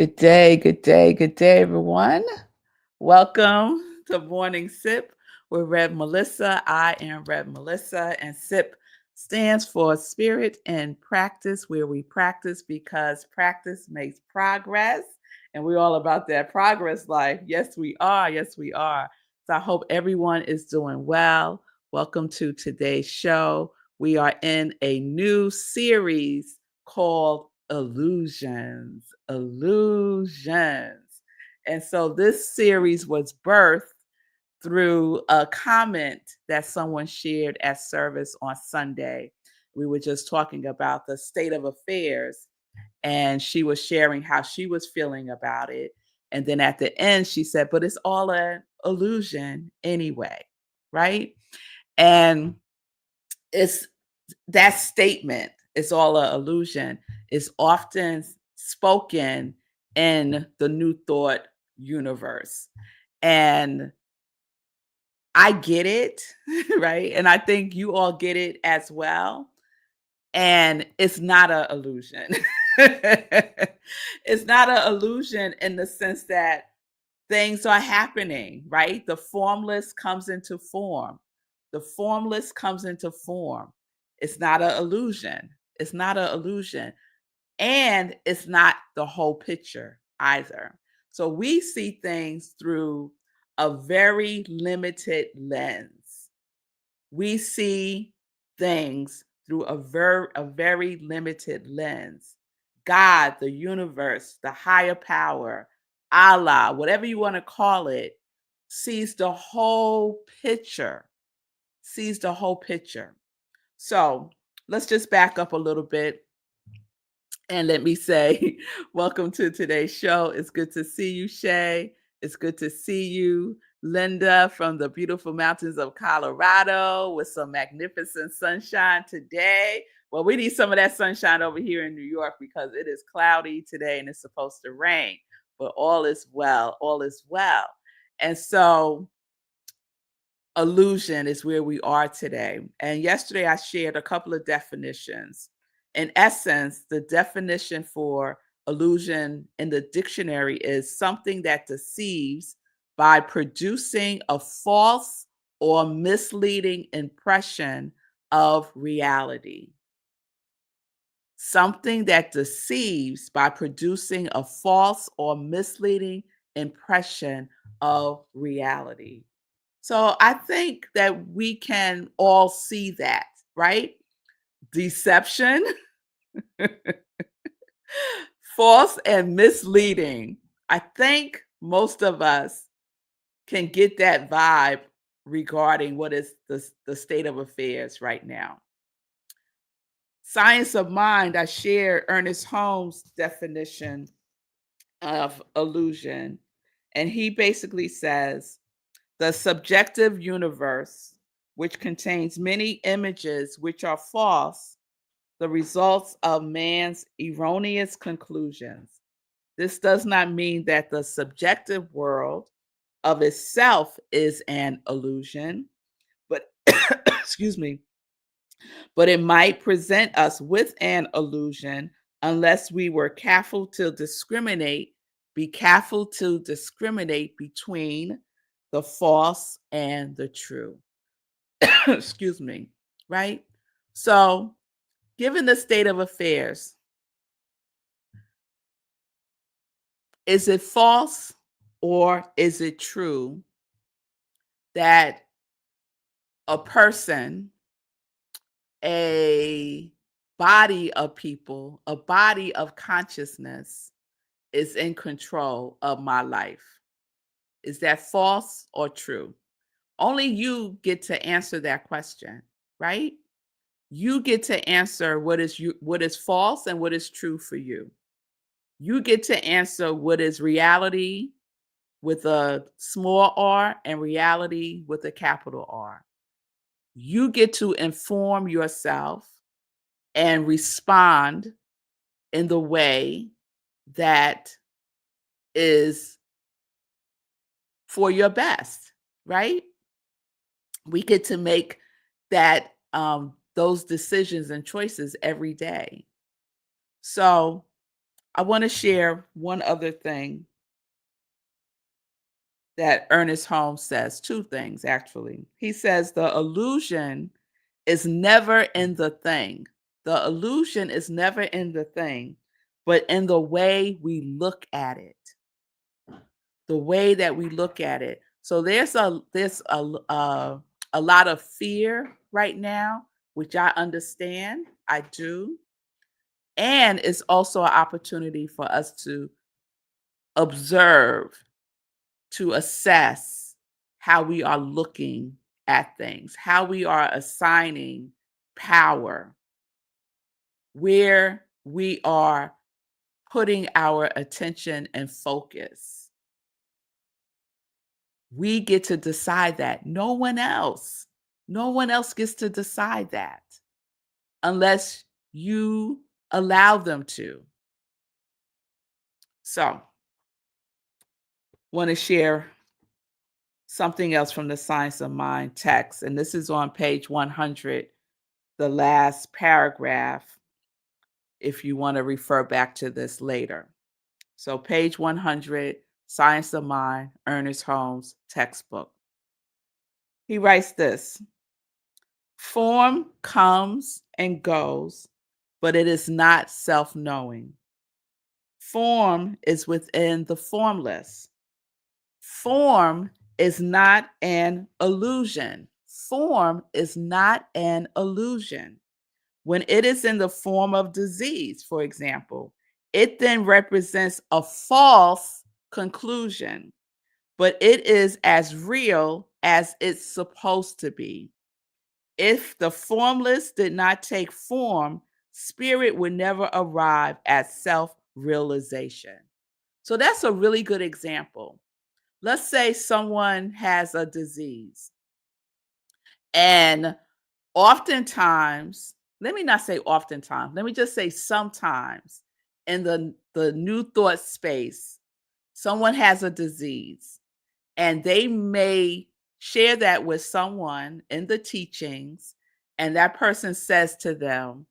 Good day, good day, good day, everyone. Welcome to Morning Sip with Rev Melissa. I am Rev Melissa, and SIP stands for Spirit and Practice, where we practice because practice makes progress. And we're all about that progress life. Yes, we are. Yes, we are. So I hope everyone is doing well. Welcome to today's show. We are in a new series called Illusions. Illusions. And so this series was birthed through a comment that someone shared at service on Sunday. We were just talking about the state of affairs, and she was sharing how she was feeling about it. And then at the end, she said, but it's all an illusion anyway, right? And it's that statement, it's all an illusion, is often spoken in the New Thought universe. And I get it, right? And I think you all get it as well. And it's not an illusion. It's not an illusion in the sense that things are happening, right? The formless comes into form. The formless comes into form. It's not an illusion. It's not an illusion. And it's not the whole picture either. So we see things through a very limited lens. We see things through a very limited lens. God, the universe, the higher power, Allah, whatever you want to call it, sees the whole picture. Sees the whole picture. So let's just back up a little bit. And let me say, welcome to today's show. It's good to see you, Shay. It's good to see you, Linda, from the beautiful mountains of Colorado with some magnificent sunshine today. Well, we need some of that sunshine over here in New York because it is cloudy today and it's supposed to rain, but all is well. All is well. And so, illusion is where we are today. And yesterday I shared a couple of definitions. In essence, the definition for illusion in the dictionary is something that deceives by producing a false or misleading impression of reality. Something that deceives by producing a false or misleading impression of reality. So I think that we can all see that, right? Deception, false and misleading. I think most of us can get that vibe regarding what is the state of affairs right now. Science of mind, I shared Ernest Holmes' definition of illusion. And he basically says the subjective universe, which contains many images which are false, the results of man's erroneous conclusions. This does not mean that the subjective world of itself is an illusion, but excuse me, but it might present us with an illusion unless we were careful to discriminate, be careful to discriminate between the false and the true. Excuse me, right? So, given the state of affairs, is it false or is it true that a person, a body of people, a body of consciousness is in control of my life? Is that false or true? Only you get to answer that question, right? You get to answer what is false and what is true for you. You get to answer what is reality with a small r and reality with a capital R. You get to inform yourself and respond in the way that is for your best, right? We get to make that those decisions and choices every day. So I want to share one other thing that Ernest Holmes says, two things actually. He says the illusion is never in the thing. The illusion is never in the thing, but in the way we look at it. The way that we look at it. So there's a lot of fear right now, which I understand. I do. And it's also an opportunity for us to observe, to assess how we are looking at things, how we are assigning power, where we are putting our attention and focus. We get to decide that. No one else. No one else gets to decide that unless you allow them to. So, want to share something else from the Science of Mind text, and this is on page 100, the last paragraph, if you want to refer back to this later. So, page 100, Science of Mind, Ernest Holmes textbook. He writes this: form comes and goes, but it is not self knowing. Form is within the formless. Form is not an illusion. Form is not an illusion. When it is in the form of disease, for example, it then represents a false conclusion, but it is as real as it's supposed to be. If the formless did not take form, spirit would never arrive at self realization. So that's a really good example. Let's say someone has a disease, and oftentimes, let me not say oftentimes, let me just say sometimes in the new thought space, someone has a disease and they may share that with someone in the teachings, and that person says to them,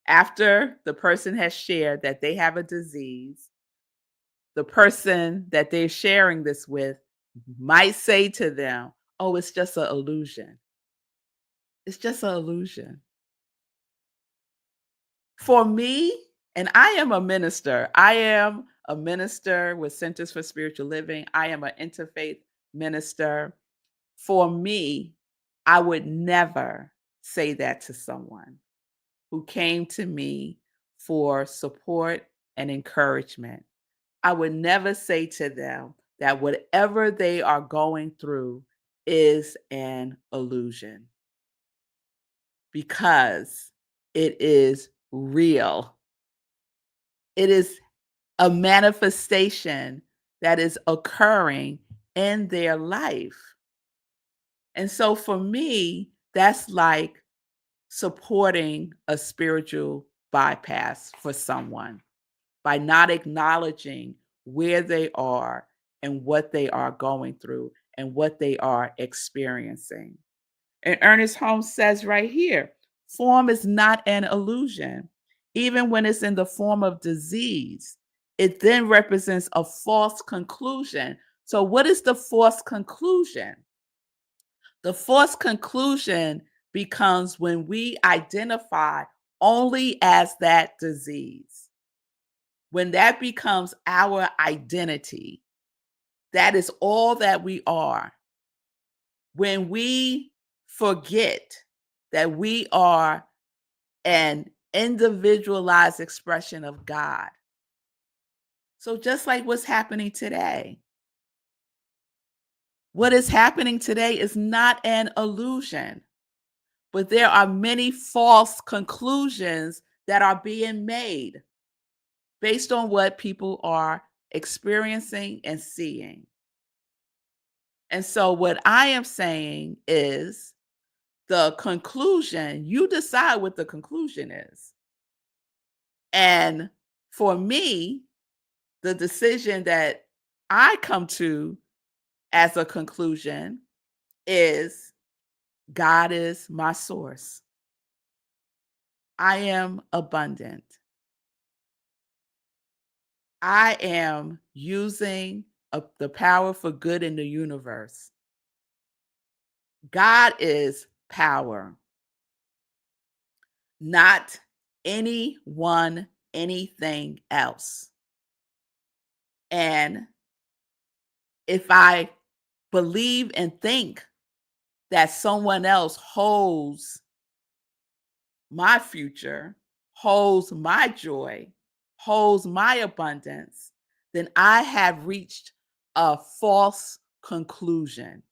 after the person has shared that they have a disease, the person that they're sharing this with might say to them, "Oh, it's just an illusion. It's just an illusion." For me, and I am a minister. I am a minister with Centers for Spiritual Living. I am an interfaith minister. For me, I would never say that to someone who came to me for support and encouragement. I would never say to them that whatever they are going through is an illusion, because it is real. It is a manifestation that is occurring in their life. And so for me, that's like supporting a spiritual bypass for someone by not acknowledging where they are and what they are going through and what they are experiencing. And Ernest Holmes says right here, form is not an illusion. Even when it's in the form of disease, it then represents a false conclusion. So, what is the false conclusion? The false conclusion becomes when we identify only as that disease. When that becomes our identity, that is all that we are. When we forget that we are an individualized expression of God. So, just like what's happening today, what is happening today is not an illusion, but there are many false conclusions that are being made based on what people are experiencing and seeing. And so, what I am saying is the conclusion, you decide what the conclusion is. And for me, the decision that I come to as a conclusion is God is my source. I am abundant. I am using the power for good in the universe. God is power, not anyone, anything else. And if I believe and think that someone else holds my future, holds my joy, holds my abundance, then I have reached a false conclusion.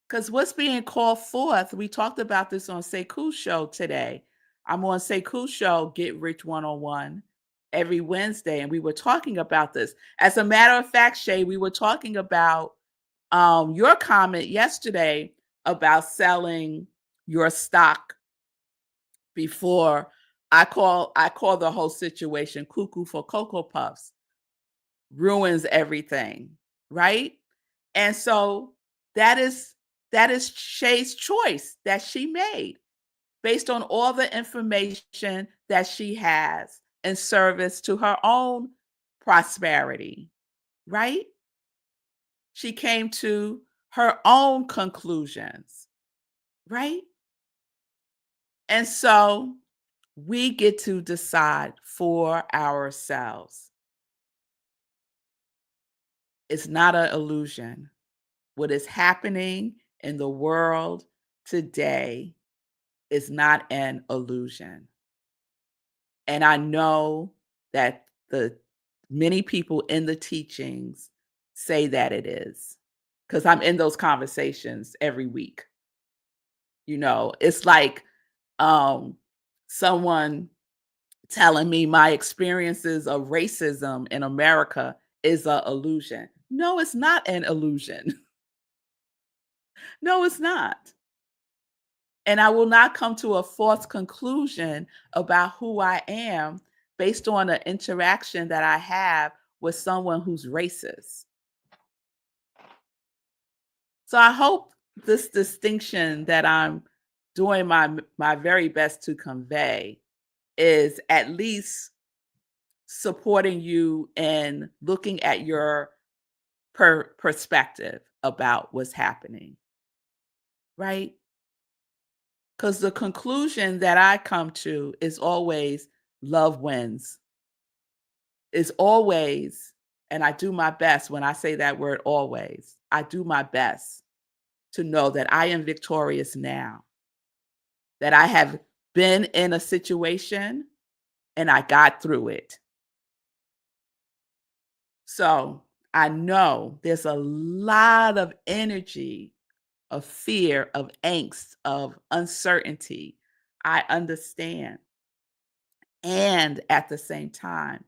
Because what's being called forth, we talked about this on Sekou Show today. I'm on Sekou Show, Get Rich 101, every Wednesday, and we were talking about this. As a matter of fact, Shay, we were talking about your comment yesterday about selling your stock before. I call the whole situation cuckoo for Cocoa Puffs, ruins everything, right? And so that is that is Shay's choice that she made based on all the information that she has in service to her own prosperity, right? She came to her own conclusions, right? And so we get to decide for ourselves. It's not an illusion. What is happening in the world today is not an illusion. And I know that the many people in the teachings say that it is, because I'm in those conversations every week. It's like um, someone telling me my experiences of racism in America is a illusion. No, it's not an illusion. No, it's not. And I will not come to a false conclusion about who I am based on an interaction that I have with someone who's racist. So I hope this distinction that I'm doing my very best to convey is at least supporting you in looking at your perspective about what's happening, right? Because the conclusion that I come to is always love wins. Is always, and I do my best when I say that word always, I do my best to know that I am victorious now, that I have been in a situation and I got through it. So I know there's a lot of energy, of fear, of angst, of uncertainty. I understand. And at the same time,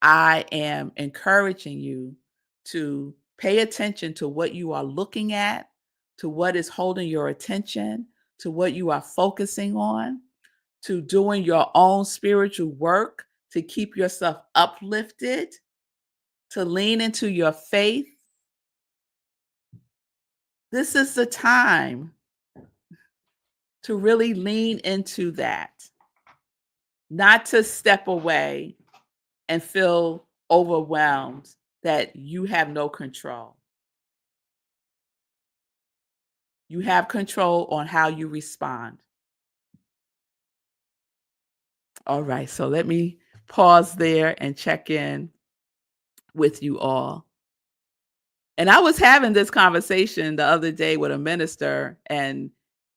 I am encouraging you to pay attention to what you are looking at, to what is holding your attention, to what you are focusing on, to doing your own spiritual work to keep yourself uplifted, to lean into your faith. This is the time to really lean into that, not to step away and feel overwhelmed that you have no control. You have control on how you respond. All right, so let me pause there and check in with you all. And I was having this conversation the other day with a minister, and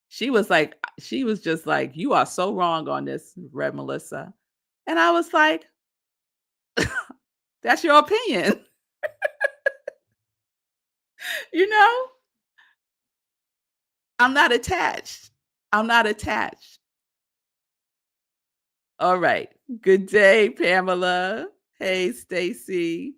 she was just like, "You are so wrong on this, Rev Melissa." And I was like, "That's your opinion." you know, I'm not attached. I'm not attached. All right. Good day, Pamela. Hey, Stacy.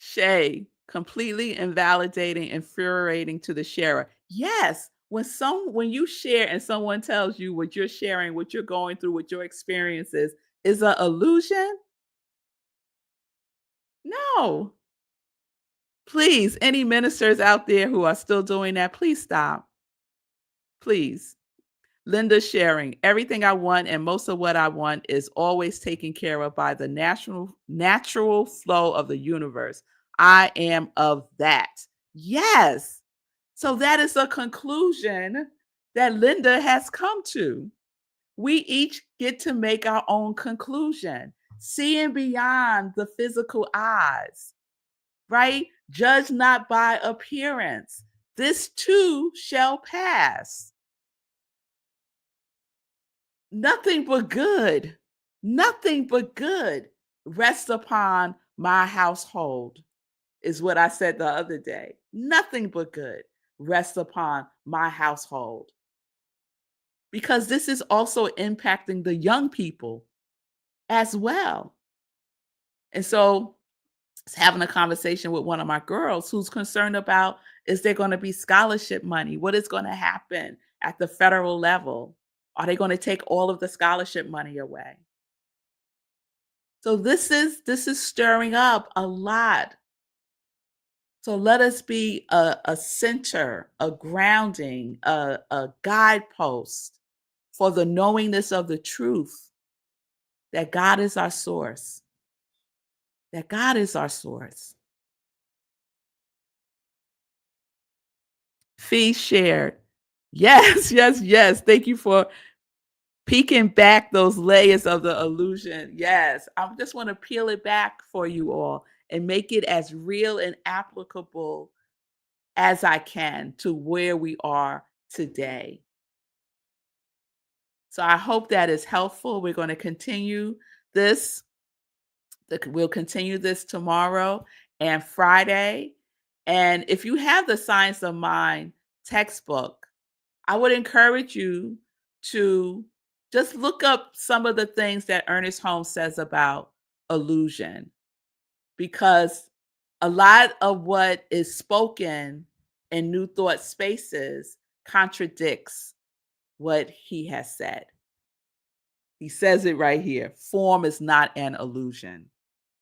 Shay, completely invalidating, infuriating to the sharer. Yes, when you share and someone tells you what you're sharing, what you're going through, what your experience is an illusion? No. Please, any ministers out there who are still doing that, please stop. Please. Linda sharing, everything I want and most of what I want is always taken care of by the natural flow of the universe. I am of that. Yes. So that is a conclusion that Linda has come to. We each get to make our own conclusion, seeing beyond the physical eyes, right? Judge not by appearance. This too shall pass. Nothing but good, nothing but good rests upon my household, is what I said the other day. Nothing but good rests upon my household. Because this is also impacting the young people as well. And so I was having a conversation with one of my girls who's concerned about, is there going to be scholarship money? What is going to happen at the federal level? Are they going to take all of the scholarship money away? So this is stirring up a lot. So let us be a center, a grounding, a guidepost for the knowingness of the truth that God is our source, that God is our source. Fee shared. Yes, yes, yes. Thank you for peeking back those layers of the illusion. Yes, I just want to peel it back for you all and make it as real and applicable as I can to where we are today. So I hope that is helpful. We're going to continue this. We'll continue this tomorrow and Friday. And if you have the Science of Mind textbook, I would encourage you to just look up some of the things that Ernest Holmes says about illusion, because a lot of what is spoken in New Thought spaces contradicts what he has said. He says it right here. Form is not an illusion,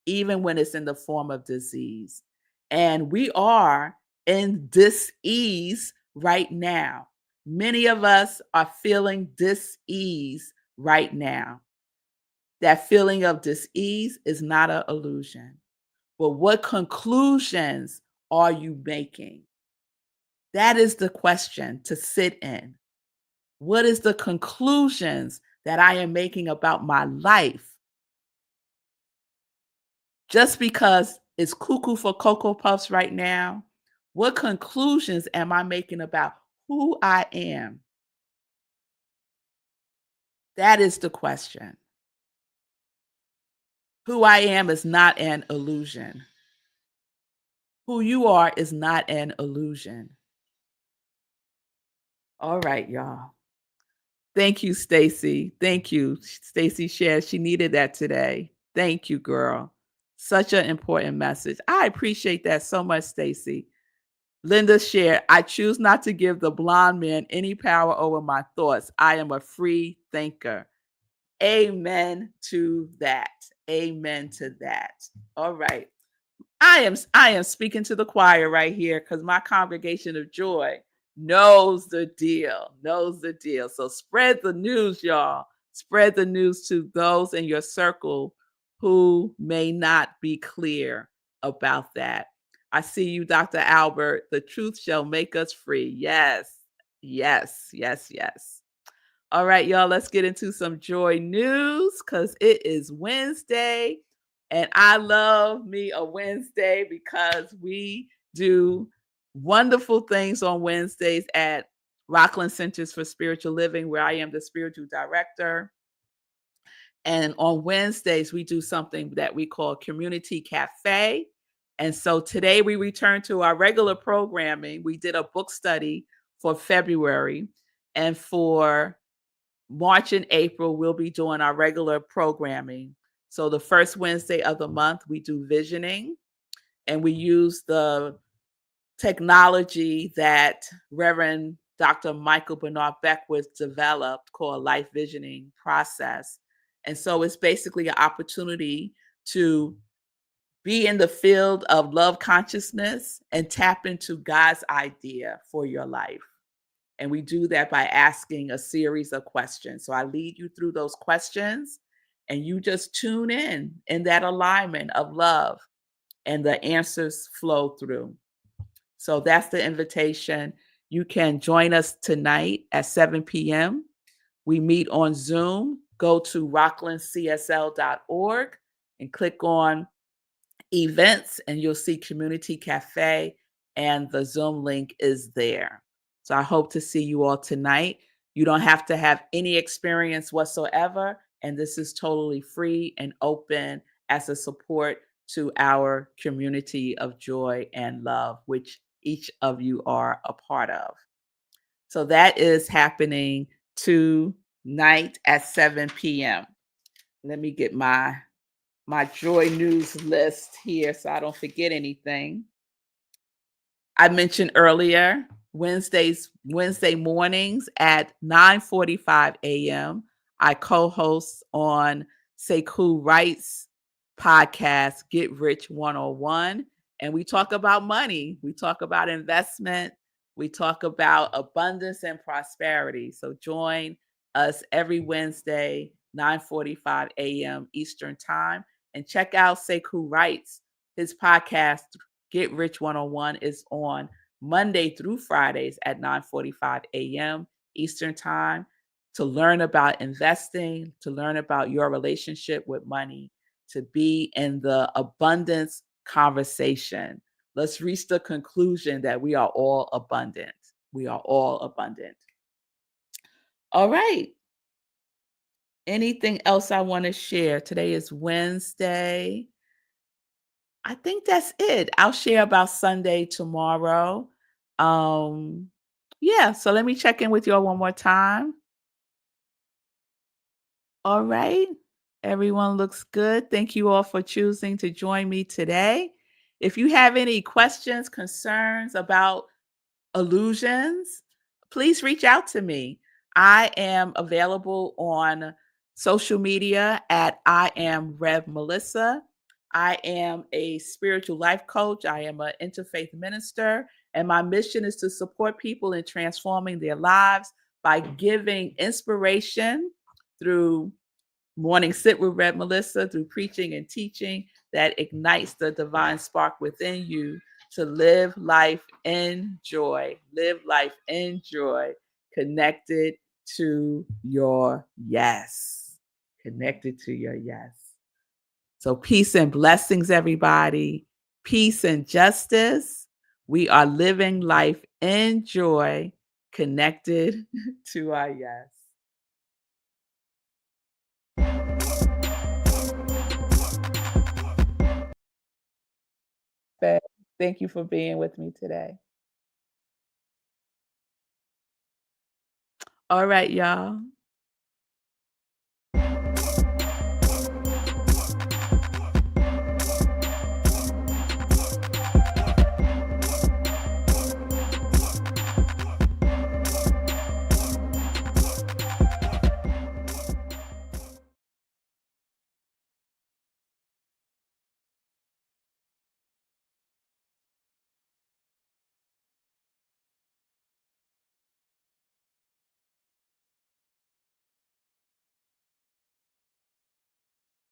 even when it's in the form of disease. And we are in dis-ease right now. Many of us are feeling dis-ease right now. That feeling of dis-ease is not an illusion. But what conclusions are you making? That is the question to sit in. What is the conclusions that I am making about my life? Just because it's cuckoo for Cocoa Puffs right now, what conclusions am I making about who I am? That is the question. Who I am is not an illusion. Who you are is not an illusion. All right, y'all. Thank you, Stacy. Thank you. Stacy shared she needed that today. Thank you, girl. Such an important message. I appreciate that so much, Stacy. Linda shared, I choose not to give the blonde man any power over my thoughts. I am a free thinker. Amen to that. Amen to that. All right. I am speaking to the choir right here because my congregation of joy knows the deal, knows the deal. So spread the news, y'all. Spread the news to those in your circle who may not be clear about that. I see you, Dr. Albert. The truth shall make us free. Yes, yes, yes, yes. All right, y'all, let's get into some joy news because it is Wednesday. And I love me a Wednesday because we do wonderful things on Wednesdays at Rockland Centers for Spiritual Living, where I am the spiritual director. And on Wednesdays, we do something that we call Community Cafe. And so today we return to our regular programming. We did a book study for February, and for March and April, we'll be doing our regular programming. So the first Wednesday of the month, we do visioning, and we use the technology that Reverend Dr. Michael Bernard Beckwith developed called life visioning process. And so it's basically an opportunity to be in the field of love consciousness and tap into God's idea for your life. And we do that by asking a series of questions. So I lead you through those questions, and you just tune in that alignment of love, and the answers flow through. So that's the invitation. You can join us tonight at 7 p.m. We meet on Zoom. Go to rocklandcsl.org and click on events, and you'll see Community Cafe, and the Zoom link is there. So I hope to see you all tonight. You don't have to have any experience whatsoever, and this is totally free and open as a support to our community of joy and love, which each of you are a part of. So that is happening tonight at 7 p.m. Let me get my joy news list here so I don't forget anything. I mentioned earlier, Wednesday mornings at 9:45 a.m. I co-host on Sekou Wright's podcast, Get Rich 101. And we talk about money. We talk about investment. We talk about abundance and prosperity. So join us every Wednesday, 9:45 a.m. Eastern Time. And check out Sekou Wright's his podcast, Get Rich 101, is on Monday through Fridays at 9:45 a.m. Eastern Time to learn about investing, to learn about your relationship with money, to be in the abundance conversation. Let's reach the conclusion that we are all abundant. We are all abundant. All right. Anything else I want to share? Today is Wednesday. I think that's it. I'll share about Sunday tomorrow. Um, yeah, so let me check in with you all one more time. All right. Everyone looks good. Thank you all for choosing to join me today. If you have any questions, concerns about illusions, please reach out to me. I am available on social media at I am Rev Melissa. I am a spiritual life coach. I am an interfaith minister, and my mission is to support people in transforming their lives by giving inspiration through Morning Sit with Rev Melissa, through preaching and teaching that ignites the divine spark within you to live life in joy, connected to your yes, connected to your yes. So peace and blessings, everybody. Peace and justice. We are living life in joy, connected to our yes. Thank you for being with me today. All right, y'all.